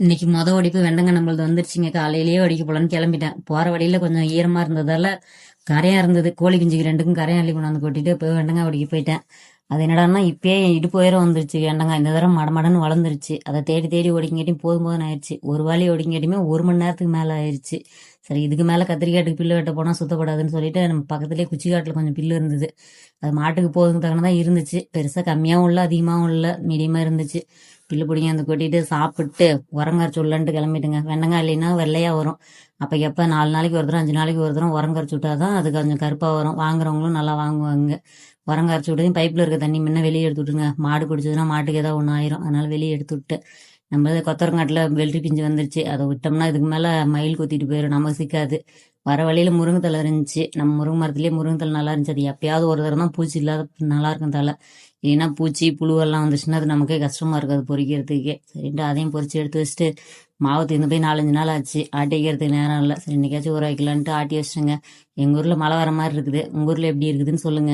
இன்னைக்கு ஒடிப்பு வெண்டங்க நம்மளது வந்துருச்சுங்க. காலையிலேயே ஒடிக்க போலான்னு கிளம்பிட்டேன். போற வழியில கொஞ்சம் ஈரமா இருந்ததால கரையா இருந்தது. கோழி குஞ்சுக்கு ரெண்டுக்கும் கரையான் அள்ளி கொண்டாந்து கொட்டிட்டு போய் வெண்டங்காய் ஒடிக்க போயிட்டேன். அது என்னடான்னா இப்பயே இடுப்பு உயரம் வந்துருச்சு வெண்டங்காய். இந்த தடவை மடமடன்னு வளர்ந்துருச்சு. அதை தேடி தேடி ஒடிங்காட்டியும் போதும் போதும் ஆயிடுச்சு. ஒரு வாளி ஒடிங்காட்டியுமே 1 மணி நேரத்துக்கு மேல ஆயிடுச்சு. சரி, இதுக்கு மேல கத்திரிக்காட்டுக்கு பில்லு வெட்ட போனா சுத்தப்படாதுன்னு சொல்லிட்டு நம்ம பக்கத்துலேயே குச்சி காட்டுல கொஞ்சம் பில்லு இருந்தது. அது மாட்டுக்கு போதும் தகுனதான் இருந்துச்சு. பெருசா கம்மியாவும் இல்லை அதிகமாகவும் இல்லை, மீடியமா இருந்துச்சு. பில்லு பிடிங்க அந்த கொட்டிட்டு சாப்பிட்டு உரங்கரைச்சு உள்ளன்ட்டு கிளம்பிட்டுங்க. வெண்டங்காய் இல்லைன்னா வெள்ளையா வரும். அப்போ எப்போ 4 நாளைக்கு ஒரு தரம் 5 நாளைக்கு ஒரு தரம் உரங்கரைச்சு விட்டாதான் அது கொஞ்சம் கருப்பாக வரும். வாங்குறவங்களும் நல்லா வாங்குவாங்க. உரங்கரைச்சு விட்டு பைப்பில் இருக்க தண்ணி முன்ன வெளியே எடுத்து விட்டுருங்க. மாடு குடிச்சதுன்னா மாட்டுக்கு ஏதாவது ஒன்று ஆயிரும். அதனால வெளியே எடுத்து விட்டு நம்ம கொத்தரங்காட்டில் வெள்ளரி பிஞ்சு வந்துருச்சு. அதை விட்டோம்னா இதுக்கு மேலே மயில் கொத்திட்டு போயிடும், நமக்கு சிக்காது. வர வழியில முருங்கைத்தலை இருந்துச்சு. நம்ம முருங்கை மரத்துலேயே முருங்கைத்தலை நல்லா இருந்துச்சு. அது எப்பயாவது ஒரு தரம் தான் பூச்சி இல்லாத நல்லா இருக்கும் தலை. ஏன்னா பூச்சி புழுவெல்லாம் வந்துச்சுன்னா அது நமக்கே கஷ்டமா இருக்காது பொறிக்கிறதுக்கே. சரின்ட்டு அதையும் பொறிச்சு எடுத்து வச்சுட்டு மாவு தீர்ந்து போய் 4-5 நாள் ஆச்சு. ஆட்டி வைக்கிறதுக்கு நேரம் இல்லை. சரி, இன்னைக்காச்சும் ஊற வைக்கலான்ட்டு ஆட்டி வச்சுட்டுங்க. எங்கள் ஊரில் மழை வர மாதிரி இருக்குது. உங்கள் ஊரில் எப்படி இருக்குதுன்னு சொல்லுங்க.